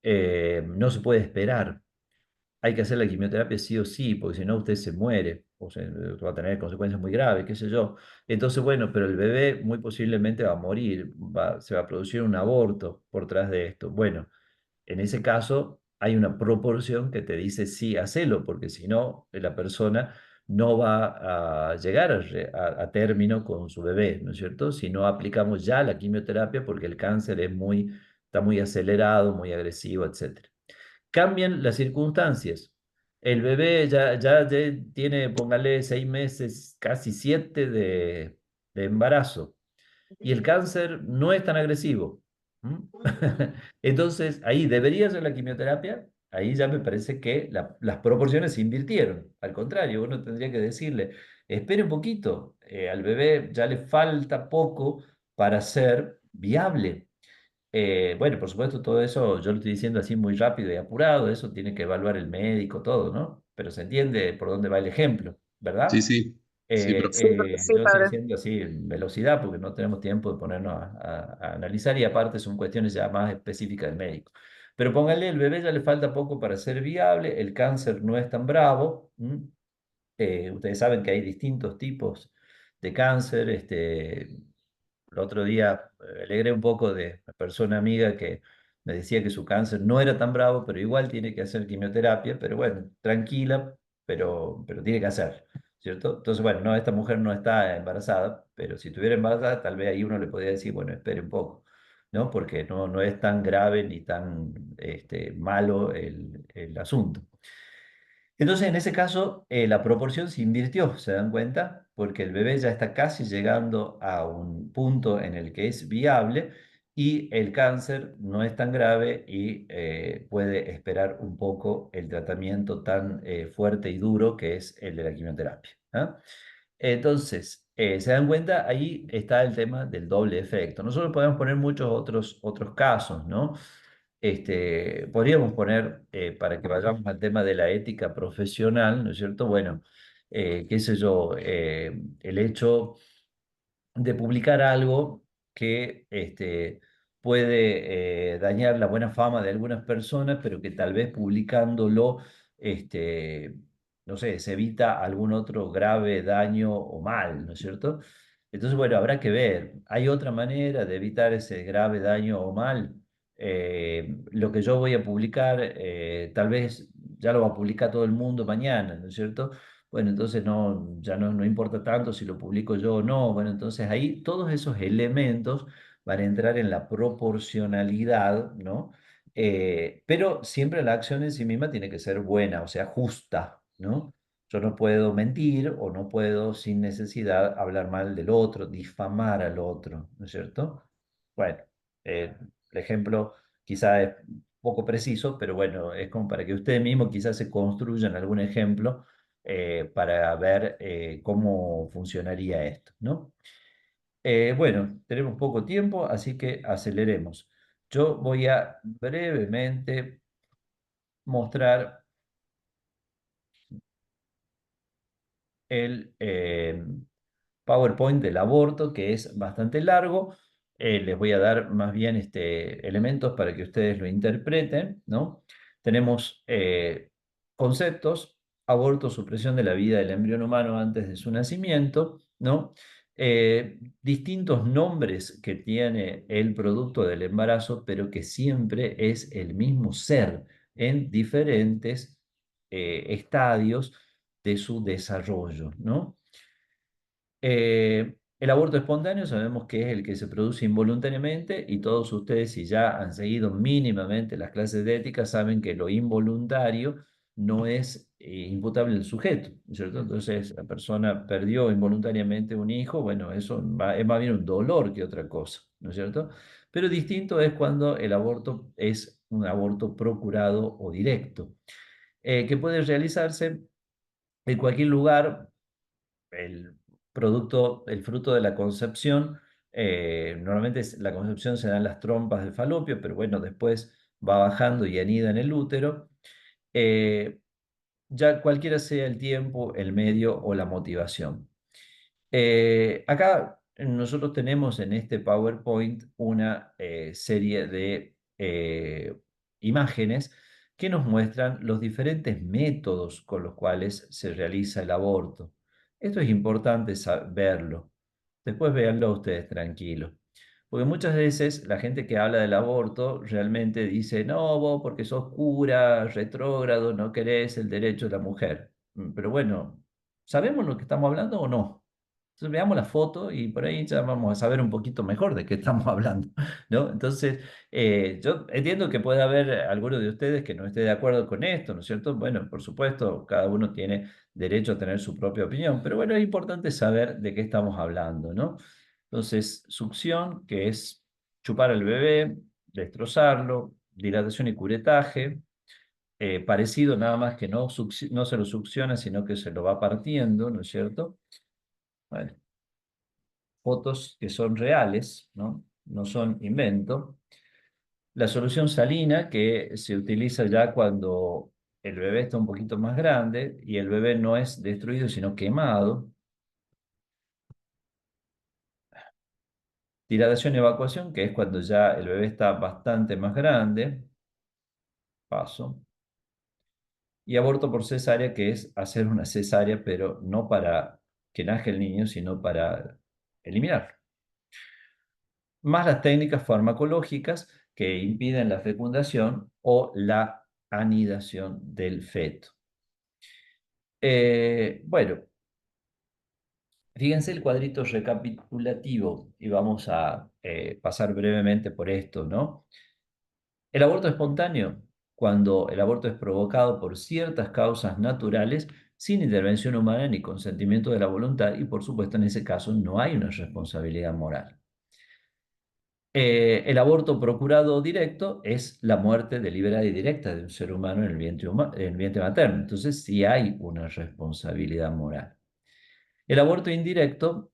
S2: no se puede esperar, hay que hacer la quimioterapia sí o sí, porque si no usted se muere, o sea, va a tener consecuencias muy graves, qué sé yo. Entonces, bueno, pero el bebé muy posiblemente va a morir, se va a producir un aborto por tras de esto. Bueno, en ese caso hay una proporción que te dice sí, hacelo, porque si no, la persona no va a llegar a término con su bebé, ¿no es cierto? Si no aplicamos ya la quimioterapia porque el cáncer está muy acelerado, muy agresivo, etcétera. Cambian las circunstancias. El bebé ya tiene, póngale, 6 meses, casi 7 de embarazo y el cáncer no es tan agresivo. ¿Mm? Entonces, ahí debería ser la quimioterapia. Ahí ya me parece que las proporciones se invirtieron. Al contrario, uno tendría que decirle, espere un poquito, al bebé ya le falta poco para ser viable. Bueno, por supuesto, todo eso yo lo estoy diciendo así muy rápido y apurado, eso tiene que evaluar el médico, todo, ¿no? Pero se entiende por dónde va el ejemplo,
S6: Sí,
S2: ¿verdad?
S6: sí. Sí, profe.
S4: Sí, sí,
S2: Yo estoy
S4: padre.
S2: diciendo así en velocidad porque no tenemos tiempo de ponernos a analizar y aparte son cuestiones ya más específicas del médico. Pero póngale, el bebé ya le falta poco para ser viable, el cáncer no es tan bravo. Ustedes saben que hay distintos tipos de cáncer. El otro día alegré un poco de una persona amiga que me decía que su cáncer no era tan bravo, pero igual tiene que hacer quimioterapia, pero bueno, tranquila, pero tiene que hacer. ¿cierto? Entonces, bueno, no, esta mujer no está embarazada, pero si estuviera embarazada, tal vez ahí uno le podría decir, bueno, espere un poco, ¿no? Porque no es tan grave ni tan malo el asunto. Entonces, en ese caso, la proporción se invirtió, ¿se dan cuenta? Porque el bebé ya está casi llegando a un punto en el que es viable y el cáncer no es tan grave y puede esperar un poco el tratamiento tan fuerte y duro que es el de la quimioterapia. ¿Ah? Entonces, ¿se dan cuenta? Ahí está el tema del doble efecto. Nosotros podemos poner muchos otros casos, ¿no? Podríamos poner, para que vayamos al tema de la ética profesional, ¿no es cierto? Bueno, qué sé yo, el hecho de publicar algo que puede dañar la buena fama de algunas personas, pero que tal vez publicándolo, este, no sé, se evita algún otro grave daño o mal, ¿no es cierto? Entonces, bueno, habrá que ver. ¿Hay otra manera de evitar ese grave daño o mal? Lo que yo voy a publicar, tal vez ya lo va a publicar todo el mundo mañana, ¿no es cierto? Bueno, entonces ya no importa tanto si lo publico yo o no. Bueno, entonces ahí todos esos elementos van a entrar en la proporcionalidad, ¿no? Pero siempre la acción en sí misma tiene que ser buena, o sea, justa, ¿no? Yo no puedo mentir o no puedo sin necesidad hablar mal del otro, difamar al otro, ¿no es cierto? Bueno, el ejemplo quizá es poco preciso, pero bueno, es como para que ustedes mismos quizás se construyan algún ejemplo para ver cómo funcionaría esto, ¿no? Bueno, tenemos poco tiempo, así que aceleremos. Yo voy a brevemente mostrar el PowerPoint del aborto, que es bastante largo. Les voy a dar más bien elementos para que ustedes lo interpreten, ¿no? Tenemos conceptos: aborto, supresión de la vida del embrión humano antes de su nacimiento, ¿no? Distintos nombres que tiene el producto del embarazo, pero que siempre es el mismo ser en diferentes estadios de su desarrollo, ¿no? El aborto espontáneo sabemos que es el que se produce involuntariamente y todos ustedes, si ya han seguido mínimamente las clases de ética, saben que lo involuntario no es imputable al sujeto, ¿no es cierto? Entonces, la persona perdió involuntariamente un hijo, bueno, eso es más bien un dolor que otra cosa, ¿no es cierto? Pero distinto es cuando el aborto es un aborto procurado o directo, que puede realizarse en cualquier lugar. El el fruto de la concepción, normalmente la concepción se da en las trompas del falopio, pero bueno, después va bajando y anida en el útero. Eh, ya cualquiera sea el tiempo, el medio o la motivación. Acá nosotros tenemos en este PowerPoint una serie de imágenes que nos muestran los diferentes métodos con los cuales se realiza el aborto. Esto es importante verlo. Después véanlo ustedes tranquilos. Porque muchas veces la gente que habla del aborto realmente dice, no, vos porque sos cura, retrógrado, no querés el derecho de la mujer. Pero bueno, ¿sabemos lo que estamos hablando o no? Entonces veamos la foto y por ahí ya vamos a saber un poquito mejor de qué estamos hablando, ¿no? Entonces, yo entiendo que puede haber alguno de ustedes que no esté de acuerdo con esto, ¿no es cierto? Bueno, por supuesto, cada uno tiene derecho a tener su propia opinión, pero bueno, es importante saber de qué estamos hablando, ¿no? Entonces, succión, que es chupar al bebé, destrozarlo; dilatación y curetaje, parecido, nada más que no se lo succiona, sino que se lo va partiendo, ¿no es cierto? Bueno, fotos que son reales, ¿no? No son invento. La solución salina, que se utiliza ya cuando el bebé está un poquito más grande y el bebé no es destruido, sino quemado. Dilatación y evacuación, que es cuando ya el bebé está bastante más grande. Paso. Y aborto por cesárea, que es hacer una cesárea, pero no para que nazca el niño, sino para eliminarlo. Más las técnicas farmacológicas que impiden la fecundación o la anidación del feto. Bueno, Fíjense el cuadrito recapitulativo y vamos a pasar brevemente por esto, ¿no? El aborto espontáneo, cuando el aborto es provocado por ciertas causas naturales, sin intervención humana ni consentimiento de la voluntad, y por supuesto en ese caso no hay una responsabilidad moral. El aborto procurado directo es la muerte deliberada y directa de un ser humano en el vientre materno. Entonces sí hay una responsabilidad moral. El aborto indirecto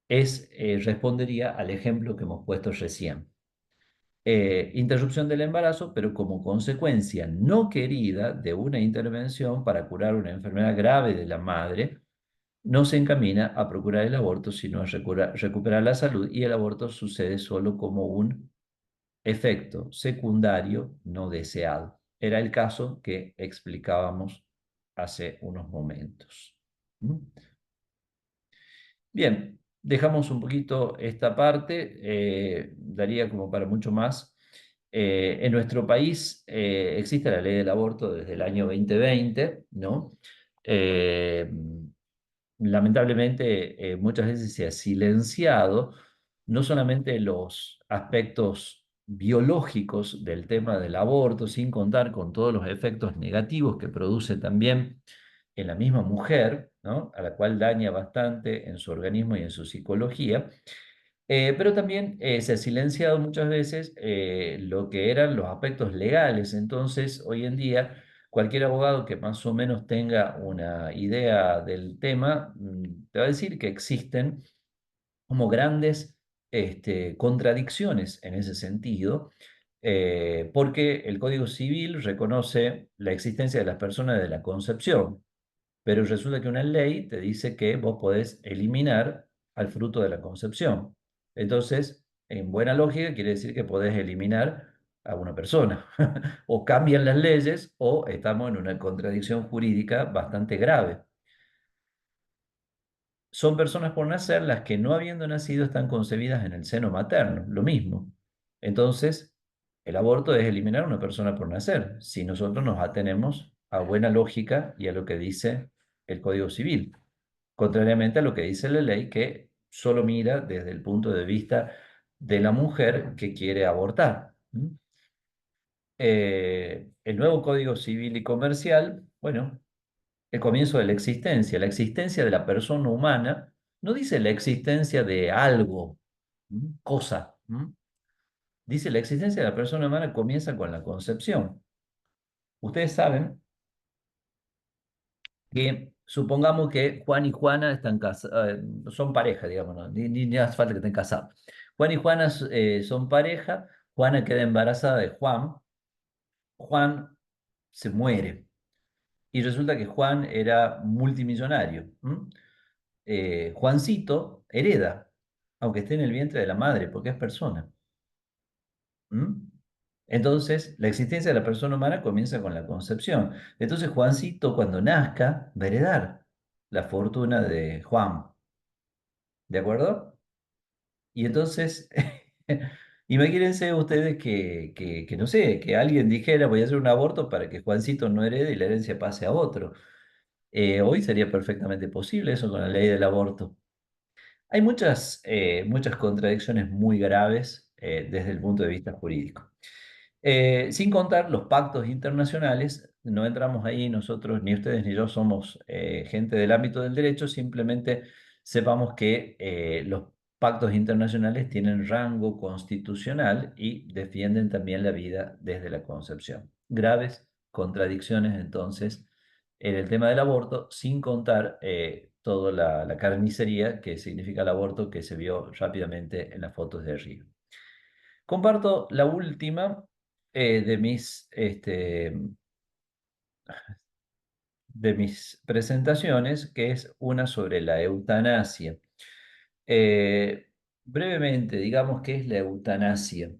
S2: respondería al ejemplo que hemos puesto recién. Interrupción del embarazo, pero como consecuencia no querida de una intervención para curar una enfermedad grave de la madre, no se encamina a procurar el aborto, sino a recuperar la salud, y el aborto sucede solo como un efecto secundario no deseado. Era el caso que explicábamos hace unos momentos. ¿Mm? Bien, dejamos un poquito esta parte, daría como para mucho más. En nuestro país existe la ley del aborto desde el año 2020, ¿no? Eh, Lamentablemente, muchas veces se ha silenciado no solamente los aspectos biológicos del tema del aborto, sin contar con todos los efectos negativos que produce también en la misma mujer, ¿no? A la cual daña bastante en su organismo y en su psicología, pero también se ha silenciado muchas veces lo que eran los aspectos legales. Entonces, hoy en día, cualquier abogado que más o menos tenga una idea del tema, te va a decir que existen como grandes contradicciones en ese sentido, porque el Código Civil reconoce la existencia de las personas de la concepción, pero resulta que una ley te dice que vos podés eliminar al fruto de la concepción. Entonces, en buena lógica, quiere decir que podés eliminar a una persona. O cambian las leyes o estamos en una contradicción jurídica bastante grave. Son personas por nacer las que, no habiendo nacido, están concebidas en el seno materno, lo mismo. Entonces, el aborto es eliminar a una persona por nacer, si nosotros nos atenemos a buena lógica y a lo que dice el Código Civil, contrariamente a lo que dice la ley, que solo mira desde el punto de vista de la mujer que quiere abortar. El nuevo Código Civil y Comercial, bueno, el comienzo de la existencia de la persona humana, no dice la existencia de algo, cosa. Dice la existencia de la persona humana comienza con la concepción. Ustedes saben que supongamos que Juan y Juana están son pareja, digamos, ¿no? Ni hace falta que estén casados. Juan y Juana son pareja, Juana queda embarazada de Juan, Juan se muere y resulta que Juan era multimillonario. Juancito hereda, aunque esté en el vientre de la madre, porque es persona. Entonces, la existencia de la persona humana comienza con la concepción. Entonces, Juancito, cuando nazca, va a heredar la fortuna de Juan. ¿De acuerdo? Y entonces, imagínense ustedes que, no sé, que alguien dijera, voy a hacer un aborto para que Juancito no herede y la herencia pase a otro. Hoy sería perfectamente posible eso con la ley del aborto. Hay muchas contradicciones muy graves desde el punto de vista jurídico. Sin contar los pactos internacionales, no entramos ahí nosotros, ni ustedes ni yo somos gente del ámbito del derecho, simplemente sepamos que los pactos internacionales tienen rango constitucional y defienden también la vida desde la concepción. Graves contradicciones entonces en el tema del aborto, sin contar toda la carnicería que significa el aborto que se vio rápidamente en las fotos de arriba. Comparto la última de mis presentaciones, que es una sobre la eutanasia. Brevemente, digamos qué es la eutanasia.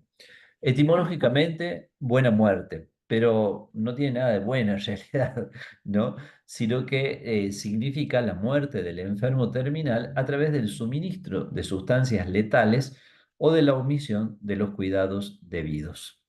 S2: Etimológicamente, buena muerte, pero no tiene nada de buena en realidad, ¿no? Sino que significa la muerte del enfermo terminal a través del suministro de sustancias letales o de la omisión de los cuidados debidos.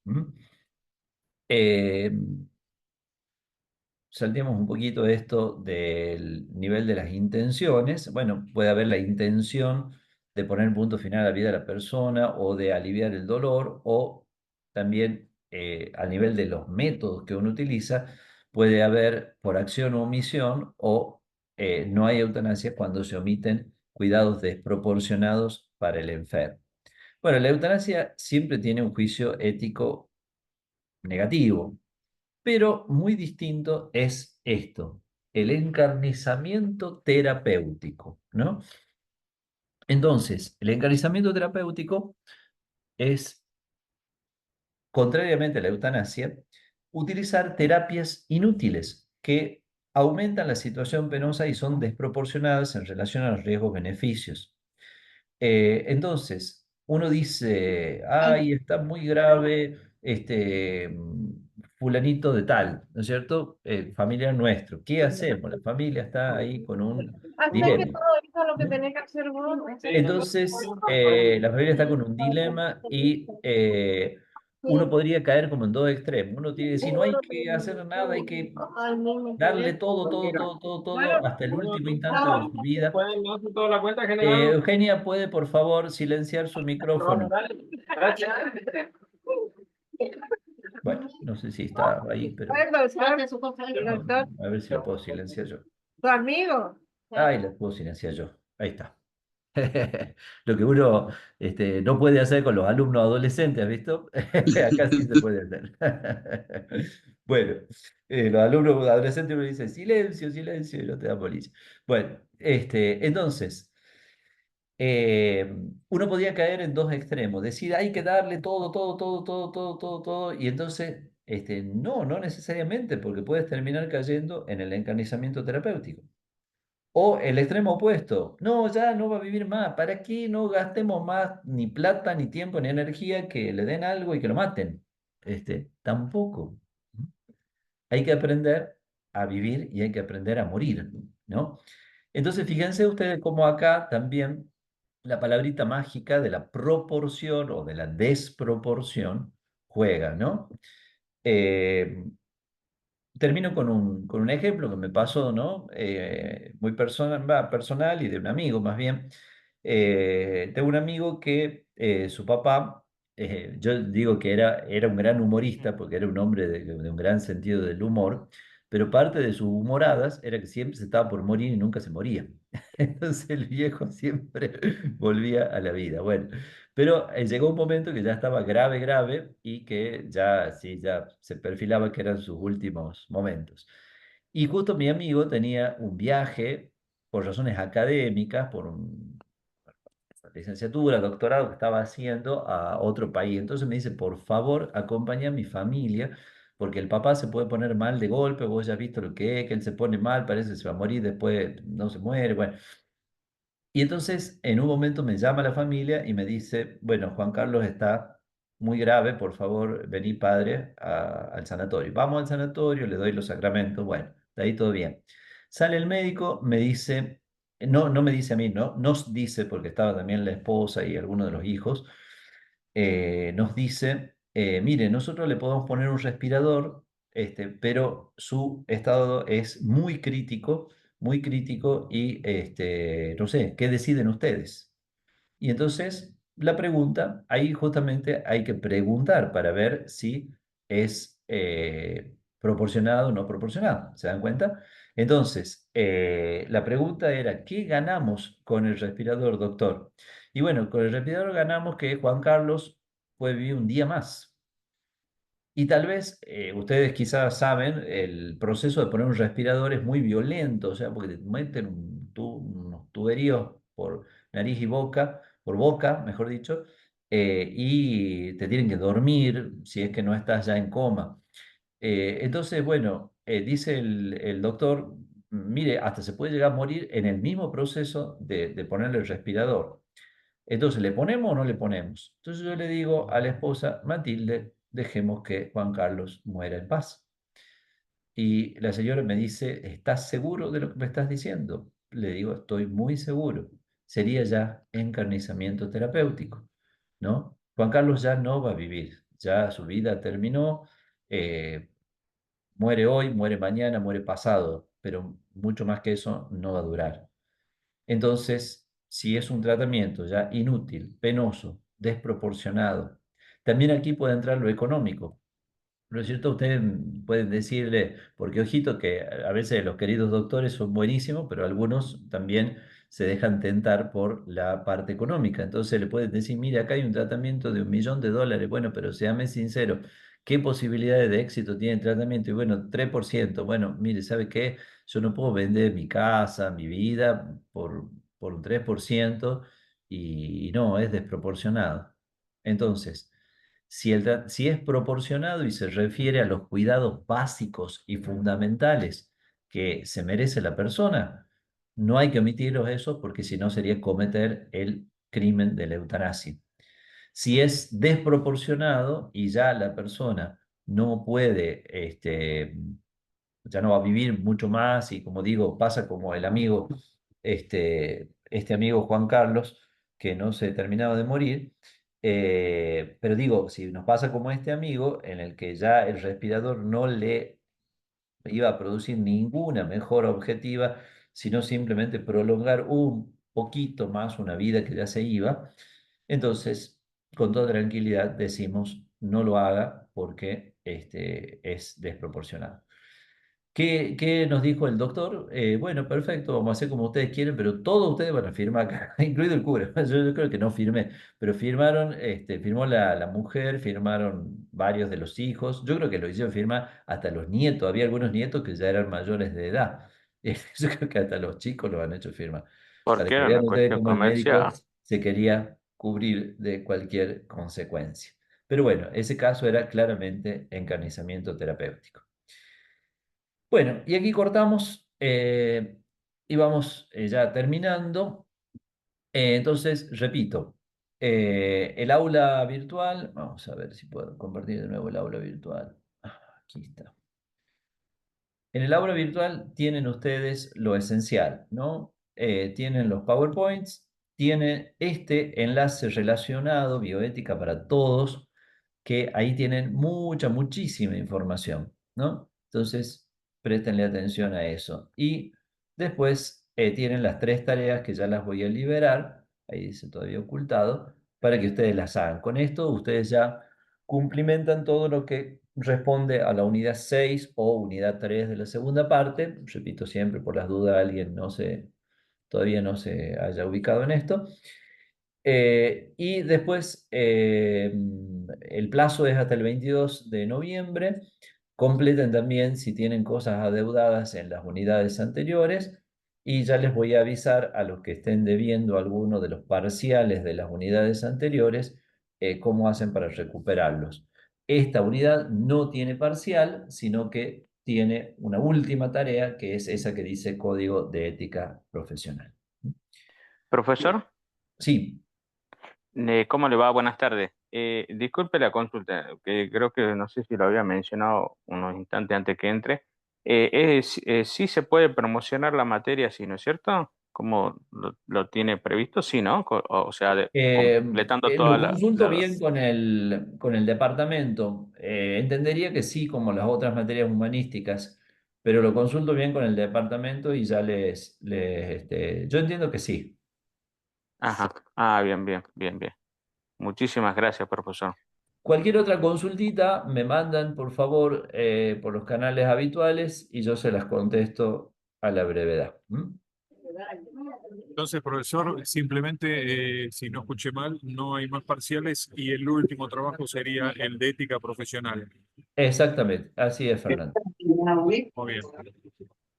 S2: saltemos un poquito esto del nivel de las intenciones. Bueno, puede haber la intención de poner punto final a la vida de la persona o de aliviar el dolor, o también a nivel de los métodos que uno utiliza, puede haber por acción o omisión, o no hay eutanasia cuando se omiten cuidados desproporcionados para el enfermo. Bueno, la eutanasia siempre tiene un juicio ético negativo, pero muy distinto es esto, el encarnizamiento terapéutico, ¿no? Entonces, el encarnizamiento terapéutico es, contrariamente a la eutanasia, utilizar terapias inútiles que aumentan la situación penosa y son desproporcionadas en relación a los riesgos-beneficios. Entonces, uno dice, ay, está muy grave fulanito de tal, ¿no es cierto? Familiar nuestro. ¿Qué hacemos? La familia está ahí con un
S3: Hacer que
S2: dilema.
S3: todo eso es lo que
S2: ¿No?
S3: tenés que hacer vos.
S2: Entonces, la familia está con un dilema y uno podría caer como en dos extremos. Uno tiene que decir, no hay que hacer nada, hay que
S3: Ay, no me
S2: darle
S3: interesa.
S2: todo, todo,
S1: Mira,
S2: todo, todo,
S3: Bueno,
S2: todo, hasta el último instante de
S3: no,
S2: su vida.
S1: ¿pueden no hacer toda la cuenta general?
S2: Eugenia, ¿puede por favor silenciar su micrófono?
S1: Gracias.
S2: Bueno, no sé si está ahí, pero
S3: bueno, ¿sabes? El doctor,
S2: a ver si lo puedo silenciar yo.
S3: tu amigo.
S2: Ahí lo puedo silenciar yo. Ahí está. Lo que uno no puede hacer con los alumnos adolescentes, ¿has visto? Acá sí se puede hacer. Bueno, los alumnos adolescentes uno dice silencio, silencio, y no te da policía. Bueno, entonces, eh, uno podía caer en dos extremos, decir hay que darle todo, todo, todo, todo, todo, todo, todo, y entonces, no, no necesariamente, porque puedes terminar cayendo en el encarnizamiento terapéutico. O el extremo opuesto, no, ya no va a vivir más, ¿para qué no gastemos más ni plata, ni tiempo, ni energía que le den algo y que lo maten? Tampoco. Hay que aprender a vivir y hay que aprender a morir, ¿no? Entonces, fíjense ustedes cómo acá también la palabrita mágica de la proporción o de la desproporción juega, ¿no? Eh, Termino con un ejemplo que me pasó, ¿no? Muy personal y de un amigo más bien. Tengo un amigo que su papá, yo digo que era un gran humorista porque era un hombre de un gran sentido del humor, pero parte de sus humoradas era que siempre se estaba por morir y nunca se moría. Entonces el viejo siempre volvía a la vida. Bueno, pero llegó un momento que ya estaba grave, grave y que ya, sí, ya se perfilaba que eran sus últimos momentos. Y justo mi amigo tenía un viaje por razones académicas, por licenciatura, doctorado que estaba haciendo a otro país. Entonces me dice, por favor, acompaña a mi familia, porque el papá se puede poner mal de golpe, vos ya has visto lo que es, que él se pone mal, parece que se va a morir, después no se muere, bueno. Y entonces en un momento me llama la familia y me dice, bueno, Juan Carlos está muy grave, por favor, vení padre al sanatorio. Vamos al sanatorio, le doy los sacramentos, bueno, de ahí todo bien. Sale el médico, me dice, no, no me dice a mí, no, nos dice, porque estaba también la esposa y alguno de los hijos, nos dice, mire, nosotros le podemos poner un respirador, pero su estado es muy crítico y, no sé, ¿qué deciden ustedes? Y entonces la pregunta, ahí justamente hay que preguntar para ver si es proporcionado o no proporcionado. ¿Se dan cuenta? Entonces, la pregunta era, ¿qué ganamos con el respirador, doctor? Y bueno, con el respirador ganamos que Juan Carlos puede vivir un día más. Y tal vez ustedes quizás saben, el proceso de poner un respirador es muy violento, o sea, porque te meten unos tuberíos por nariz y boca, por boca, mejor dicho, y te tienen que dormir si es que no estás ya en coma. Entonces, bueno, dice el doctor, mire, hasta se puede llegar a morir en el mismo proceso de ponerle el respirador. Entonces, ¿le ponemos o no le ponemos? Entonces yo le digo a la esposa, Matilde, dejemos que Juan Carlos muera en paz. Y la señora me dice, ¿estás seguro de lo que me estás diciendo? Le digo, estoy muy seguro. Sería ya encarnizamiento terapéutico, ¿no? Juan Carlos ya no va a vivir, ya su vida terminó. eh, muere hoy, muere mañana, muere pasado, pero mucho más que eso no va a durar. Entonces, si es un tratamiento ya inútil, penoso, desproporcionado, también aquí puede entrar lo económico. ¿No es cierto? Ustedes pueden decirle, porque ojito que a veces los queridos doctores son buenísimos, pero algunos también se dejan tentar por la parte económica. Entonces le pueden decir, mire, acá hay un tratamiento de $1.000.000. Bueno, pero séame sincero, ¿qué posibilidades de éxito tiene el tratamiento? Y bueno, 3%. Bueno, mire, ¿sabe qué? Yo no puedo vender mi casa, mi vida por un 3% y no, es desproporcionado. Entonces, si es proporcionado y se refiere a los cuidados básicos y fundamentales que se merece la persona, no hay que omitirlos eso porque si no sería cometer el crimen de la eutanasia. Si es desproporcionado y ya la persona no puede, ya no va a vivir mucho más y como digo, pasa como el amigo, este amigo Juan Carlos, que no se terminaba de morir, pero digo, si nos pasa como este amigo, en el que ya el respirador no le iba a producir ninguna mejora objetiva, sino simplemente prolongar un poquito más una vida que ya se iba, entonces, con toda tranquilidad decimos, no lo haga porque es desproporcionado. ¿Qué nos dijo el doctor? Bueno, perfecto, vamos a hacer como ustedes quieren, pero todos ustedes van a firmar acá, incluido el cura. Yo creo que no firmé, pero firmaron, firmó la mujer, firmaron varios de los hijos. Yo creo que lo hicieron firmar hasta los nietos. Había algunos nietos que ya eran mayores de edad. Yo creo que hasta los chicos lo han hecho firmar. Para
S1: Porque
S2: que
S1: era
S2: vean
S1: una
S2: ustedes
S1: cuestión
S2: cómo el médico
S1: comercial.
S2: se quería cubrir de cualquier consecuencia. Pero bueno, ese caso era claramente encarnizamiento terapéutico. Bueno, y aquí cortamos y vamos ya terminando. Entonces, repito, el aula virtual, vamos a ver si puedo compartir de nuevo el aula virtual. Aquí está. En el aula virtual tienen ustedes lo esencial, ¿no? Tienen los PowerPoints, tienen este enlace relacionado, bioética para todos, que ahí tienen muchísima información, ¿no? Entonces, préstenle atención a eso. Y después tienen las 3 tareas que ya las voy a liberar, ahí dice todavía ocultado, para que ustedes las hagan. Con esto ustedes ya cumplimentan todo lo que responde a la unidad 6 o unidad 3 de la segunda parte. Repito siempre, por las dudas, alguien todavía no se haya ubicado en esto. Y después el plazo es hasta el 22 de noviembre. Completen también si tienen cosas adeudadas en las unidades anteriores. Y ya les voy a avisar a los que estén debiendo alguno de los parciales de las unidades anteriores cómo hacen para recuperarlos. Esta unidad no tiene parcial, sino que tiene una última tarea, que es esa que dice Código de Ética Profesional.
S1: Profesor,
S2: Sí.
S1: ¿cómo le va? Buenas tardes. Disculpe la consulta, que creo que no sé si lo había mencionado unos instantes antes que entre. Sí se puede promocionar la materia, ¿sí, no es cierto? ¿Cómo lo tiene previsto? Sí, ¿no? O sea, completando
S2: Lo
S1: todas
S2: consulto bien
S1: las...
S2: con el departamento. Entendería que sí, como las otras materias humanísticas, pero lo consulto bien con el departamento y ya yo entiendo que sí.
S1: Ajá. Ah, bien, bien, bien, bien. Muchísimas gracias, profesor.
S2: Cualquier otra consultita me mandan, por favor, por los canales habituales y yo se las contesto a la brevedad. ¿Mm?
S6: Entonces, profesor, simplemente, si no escuché mal, no hay más parciales y el último trabajo sería el de ética profesional.
S2: Exactamente, así es, Fernando.
S6: Muy bien.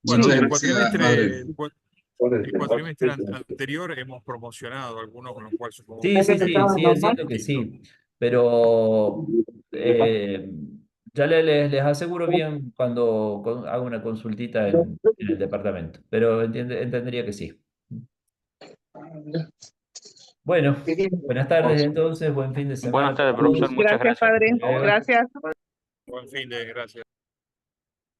S6: Bueno,
S2: Sí,
S6: el cuatrimestre anterior hemos promocionado algunos con los cuales supongo
S2: sí,
S6: que
S2: sí, sí, sí,
S6: es
S2: entiendo que
S6: distinto.
S2: sí, pero ya les aseguro bien cuando hago una consultita en el departamento, pero entendería que sí. Bueno, buenas tardes entonces, buen fin de
S1: Buenas
S2: semana para
S1: tardes, profesor.
S2: todos.
S1: Muchas
S4: Gracias,
S1: gracias.
S4: padre.
S2: Hasta luego.
S4: Gracias.
S6: Buen fin de gracias.